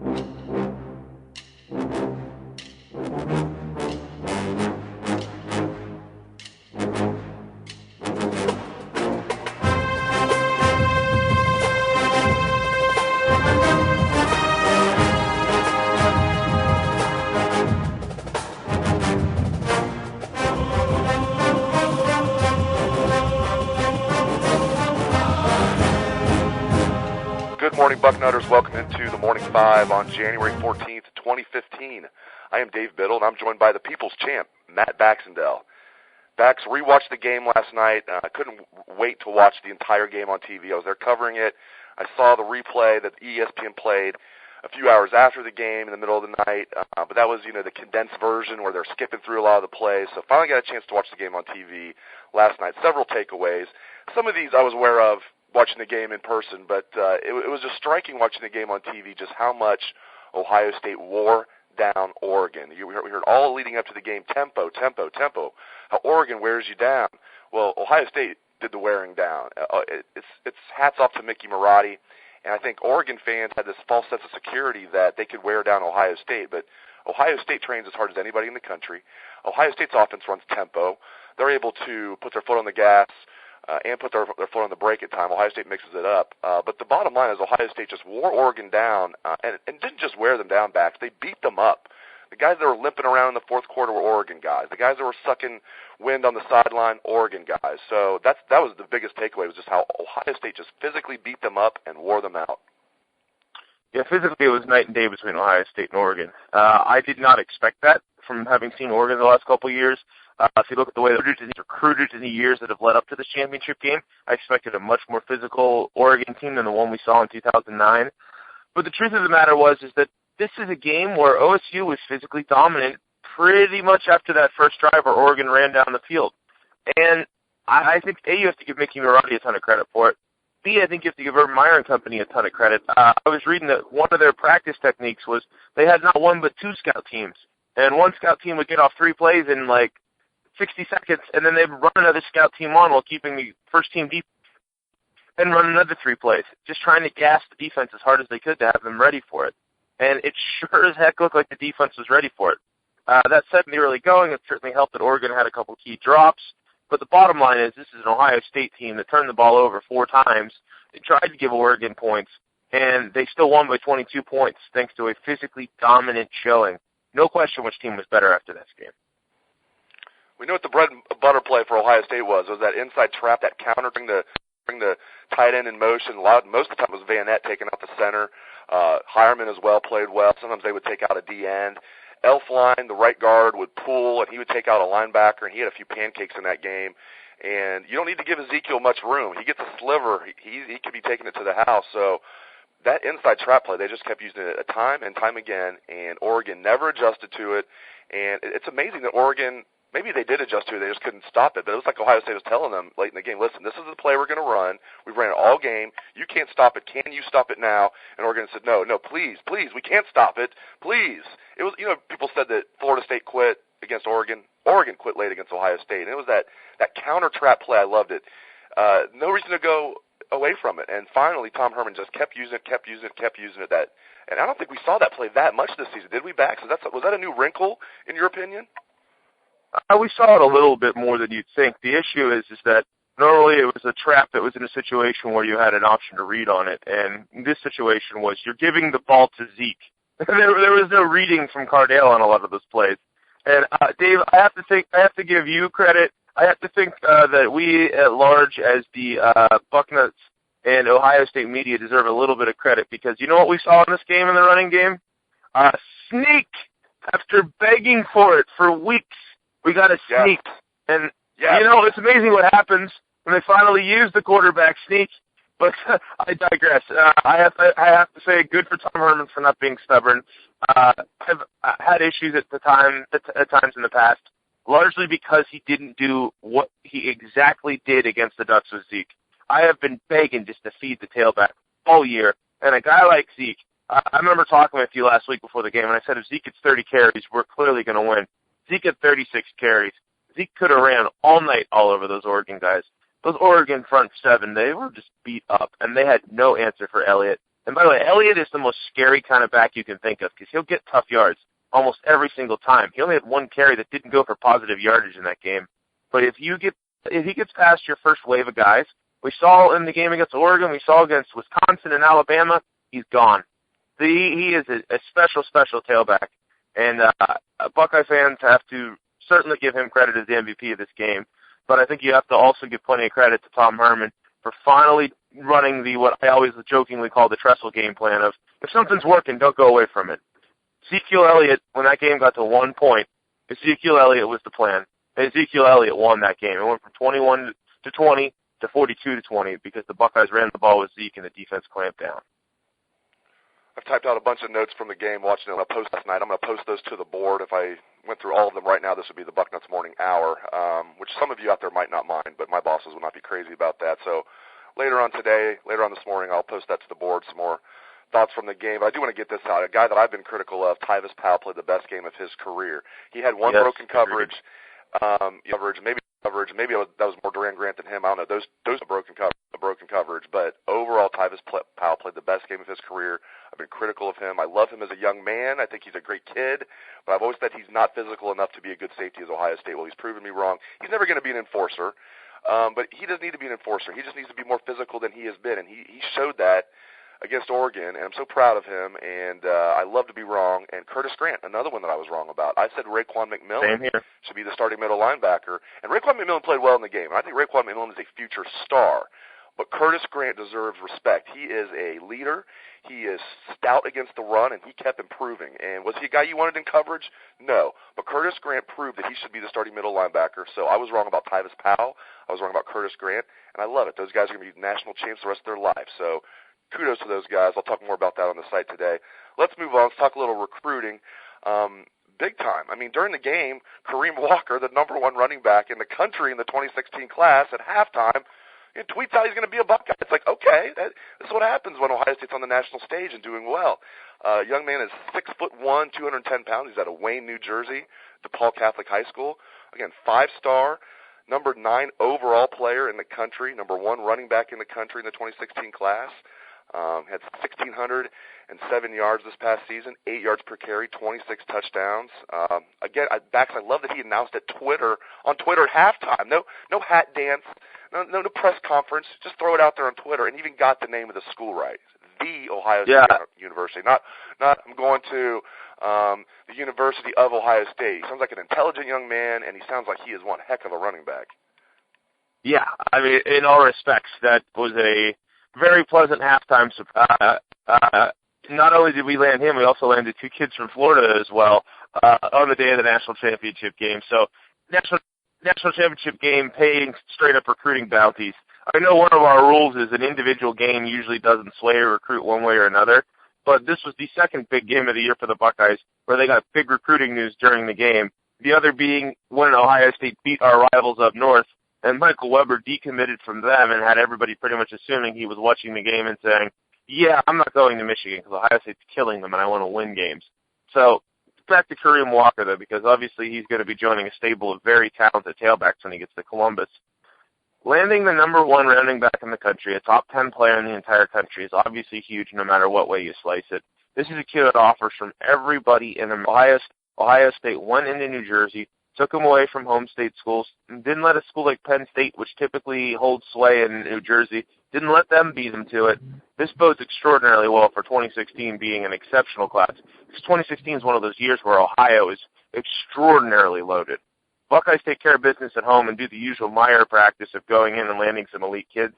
Good morning, Bucknutters. Welcome into the Morning Five on January 14th, 2015. I am Dave Biddle, and I'm joined by the People's Champ, Matt Baxendale. Bax rewatched the game last night. I couldn't wait to watch the entire game on TV. I was there covering it. I saw the replay that ESPN played a few hours after the game in the middle of the night, but that was, the condensed version where they're skipping through a lot of the plays. So finally got a chance to watch the game on TV last night. Several takeaways. Some of these I was aware of watching the game in person, but it was just striking watching the game on TV just how much Ohio State wore down Oregon. We heard all leading up to the game, tempo, how Oregon wears you down. Well, Ohio State did the wearing down. It's hats off to Mickey Marotti, and I think Oregon fans had this false sense of security that they could wear down Ohio State, but Ohio State trains as hard as anybody in the country. Ohio State's offense runs tempo. They're able to put their foot on the gas and put their foot on the brake at time. Ohio State mixes it up. But the bottom line is Ohio State just wore Oregon down and didn't just wear them down, Bax. They beat them up. The guys that were limping around in the fourth quarter were Oregon guys. The guys that were sucking wind on the sideline, Oregon guys. So that was the biggest takeaway, was just how Ohio State just physically beat them up and wore them out. Yeah, physically it was night and day between Ohio State and Oregon. I did not expect that from having seen Oregon the last couple of years. If you look at the way they're recruited in the years that have led up to this championship game, I expected a much more physical Oregon team than the one we saw in 2009. But the truth of the matter is that this is a game where OSU was physically dominant pretty much after that first drive where Oregon ran down the field. And I think, A, you have to give Mickey Marotti a ton of credit for it. B, I think you have to give Urban Meyer and company a ton of credit. I was reading that one of their practice techniques was they had not one but two scout teams. And one scout team would get off 3 plays in 60 seconds, and then they'd run another scout team on while keeping the first team deep and run another 3 plays, just trying to gas the defense as hard as they could to have them ready for it. And it sure as heck looked like the defense was ready for it. That said, in the early going, it certainly helped that Oregon had a couple key drops. But the bottom line is this is an Ohio State team that turned the ball over 4 times. They tried to give Oregon points, and they still won by 22 points thanks to a physically dominant showing. No question which team was better after this game. We know what the bread and butter play for Ohio State was. It was that inside trap, that counter, bring the tight end in motion. Most of the time it was Van Nett taking out the center. Hireman as well played well. Sometimes they would take out a D end. Elfline, the right guard, would pull, and he would take out a linebacker, and he had a few pancakes in that game. And you don't need to give Ezekiel much room. He gets a sliver. He could be taking it to the house. So that inside trap play, they just kept using it time and time again, and Oregon never adjusted to it. And it's amazing that Oregon, maybe they did adjust to it, they just couldn't stop it. But it was like Ohio State was telling them late in the game, listen, this is the play we're going to run. We've ran it all game. You can't stop it. Can you stop it now? And Oregon said, no, please, we can't stop it. Please. It was, people said that Florida State quit against Oregon. Oregon quit late against Ohio State. And it was that counter trap play. I loved it. No reason to go away from it. And finally, Tom Herman just kept using it. And I don't think we saw that play that much this season, did we, Bax? Was that a new wrinkle, in your opinion? We saw it a little bit more than you'd think. The issue is that normally it was a trap that was in a situation where you had an option to read on it. And this situation was you're giving the ball to Zeke. There was no reading from Cardale on a lot of those plays. And, Dave, I have to give you credit. I have to think that we at large as the Bucknuts and Ohio State media deserve a little bit of credit because you know what we saw in this game, in the running game? Sneak. After begging for it for weeks, we got a sneak. Yes. And, yes. It's amazing what happens when they finally use the quarterback sneak. But I digress. I have to say good for Tom Herman for not being stubborn. I've had issues at times in the past, largely because he didn't do what he exactly did against the Ducks with Zeke. I have been begging just to feed the tailback all year. And a guy like Zeke, I remember talking with you last week before the game, and I said if Zeke gets 30 carries, we're clearly going to win. Zeke had 36 carries. Zeke could have ran all night all over those Oregon guys. Those Oregon front seven, they were just beat up, and they had no answer for Elliott. And by the way, Elliott is the most scary kind of back you can think of because he'll get tough yards almost every single time. He only had one carry that didn't go for positive yardage in that game. But if he gets past your first wave of guys, we saw in the game against Oregon, we saw against Wisconsin and Alabama, he's gone. He is a special, special tailback. And Buckeye fans have to certainly give him credit as the MVP of this game. But I think you have to also give plenty of credit to Tom Herman for finally running what I always jokingly call the Tressel game plan of, if something's working, don't go away from it. Ezekiel Elliott, when that game got to 1 point, Ezekiel Elliott was the plan. And Ezekiel Elliott won that game. It went from 21-20 to 42-20 because the Buckeyes ran the ball with Zeke and the defense clamped down. I've typed out a bunch of notes from the game, watching it on a post last night. I'm going to post those to the board. If I went through all of them right now, this would be the Bucknuts Morning Hour, which some of you out there might not mind, but my bosses will not be crazy about that. So later on this morning, I'll post that to the board, some more thoughts from the game. But I do want to get this out. A guy that I've been critical of, Tyvis Powell, played the best game of his career. He had one broken coverage, maybe that was more Duran Grant than him. I don't know. Those are broken coverage. But overall, Tyvis Powell played the best game of his career. I've been critical of him. I love him as a young man. I think he's a great kid. But I've always said he's not physical enough to be a good safety as Ohio State. Well, he's proven me wrong. He's never going to be an enforcer. But he doesn't need to be an enforcer. He just needs to be more physical than he has been. And he showed that against Oregon, and I'm so proud of him, and I love to be wrong. And Curtis Grant, another one that I was wrong about. I said Raekwon McMillan should be the starting middle linebacker, and Raekwon McMillan played well in the game. And I think Raekwon McMillan is a future star, but Curtis Grant deserves respect. He is a leader. He is stout against the run, and he kept improving. And was he a guy you wanted in coverage? No. But Curtis Grant proved that he should be the starting middle linebacker. So I was wrong about Tyvis Powell. I was wrong about Curtis Grant, and I love it. Those guys are going to be national champs the rest of their lives. So kudos to those guys. I'll talk more about that on the site today. Let's move on. Let's talk a little recruiting. Big time. I mean, during the game, Kareem Walker, the number one running back in the country in the 2016 class, at halftime, tweets out he's going to be a Buckeye. It's like, okay, this is what happens when Ohio State's on the national stage and doing well. Young man is 6'1", 210 pounds. He's out of Wayne, New Jersey, DePaul Catholic High School. Again, 5-star, number 9 overall player in the country, number 1 running back in the country in the 2016 class. Had 1,607 yards this past season, 8 yards per carry, 26 touchdowns. Again, I love that he announced on Twitter at halftime. No hat dance, no press conference. Just throw it out there on Twitter, and even got the name of the school right. The Ohio State University. Not I'm going to the University of Ohio State. He sounds like an intelligent young man, and he sounds like he is one heck of a running back. Yeah, I mean, in all respects, that was a very pleasant halftime. Not only did we land him, we also landed 2 kids from Florida as well on the day of the national championship game. So national championship game paying straight-up recruiting bounties. I know one of our rules is an individual game usually doesn't sway a recruit one way or another, but this was the second big game of the year for the Buckeyes where they got big recruiting news during the game. The other being when Ohio State beat our rivals up north, and Michael Weber decommitted from them and had everybody pretty much assuming he was watching the game and saying, yeah, I'm not going to Michigan because Ohio State's killing them and I want to win games. So back to Kareem Walker, though, because obviously he's going to be joining a stable of very talented tailbacks when he gets to Columbus. Landing the number 1 running back in the country, a top 10 player in the entire country, is obviously huge no matter what way you slice it. This is a kid that offers from everybody in Ohio. Ohio State went into New Jersey, took him away from home state schools, and didn't let a school like Penn State, which typically holds sway in New Jersey, didn't let them beat him to it. This bodes extraordinarily well for 2016 being an exceptional class, because 2016 is one of those years where Ohio is extraordinarily loaded. Buckeyes take care of business at home and do the usual Meyer practice of going in and landing some elite kids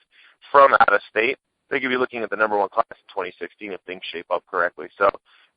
from out of state. They could be looking at the number 1 class in 2016 if things shape up correctly. So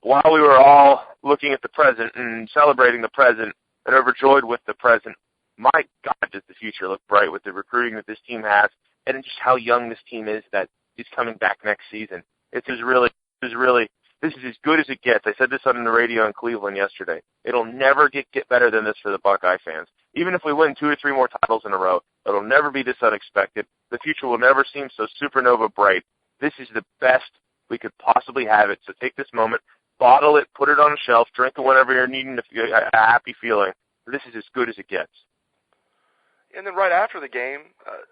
while we were all looking at the present and celebrating the present and overjoyed with the present, my God, does the future look bright with the recruiting that this team has and just how young this team is that is coming back next season. This is as good as it gets. I said this on the radio in Cleveland yesterday. It'll never get better than this for the Buckeye fans. Even if we win 2 or 3 more titles in a row, it'll never be this unexpected. The future will never seem so supernova bright. This is the best we could possibly have it. So take this moment, bottle it, put it on a shelf, drink it whenever you're needing a happy feeling. This is as good as it gets. And then right after the game,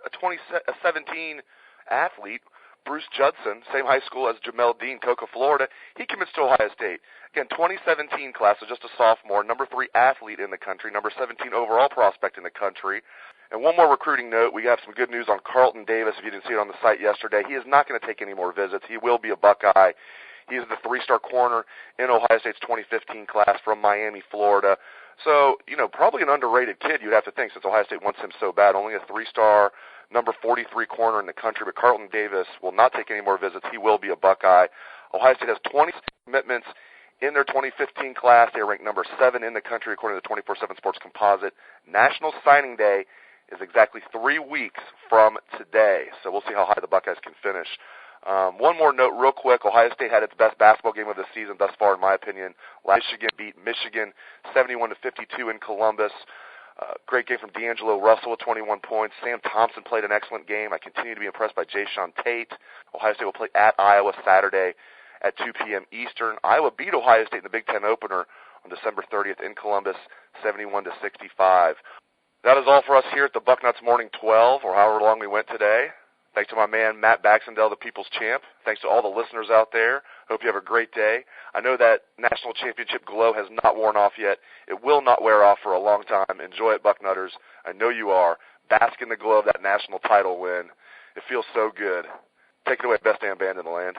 a 2017 athlete Bruce Judson, same high school as Jamel Dean, Cocoa, Florida. He commits to Ohio State. Again, 2017 class, so just a sophomore, number 3 athlete in the country, number 17 overall prospect in the country. And one more recruiting note, we have some good news on Carlton Davis, if you didn't see it on the site yesterday. He is not going to take any more visits. He will be a Buckeye. He is the 3-star corner in Ohio State's 2015 class from Miami, Florida. So, probably an underrated kid, you'd have to think, since Ohio State wants him so bad. Only a 3-star, number 43 corner in the country, but Carlton Davis will not take any more visits. He will be a Buckeye. Ohio State has 20 commitments in their 2015 class. They are ranked number 7 in the country according to the 24/7 Sports Composite. National Signing Day is exactly 3 weeks from today, so we'll see how high the Buckeyes can finish. One more note real quick. Ohio State had its best basketball game of the season thus far, in my opinion. Michigan beat Michigan 71-52 in Columbus. Great game from D'Angelo Russell with 21 points. Sam Thompson played an excellent game. I continue to be impressed by Jayshawn Tate. Ohio State will play at Iowa Saturday at 2 p.m. Eastern. Iowa beat Ohio State in the Big Ten opener on December 30th in Columbus, 71-65. That is all for us here at the Bucknuts Morning 12, or however long we went today. Thanks to my man, Matt Baxendale, the People's Champ. Thanks to all the listeners out there. Hope you have a great day. I know that national championship glow has not worn off yet. It will not wear off for a long time. Enjoy it, Bucknutters. I know you are. Bask in the glow of that national title win. It feels so good. Take it away, best damn band in the land.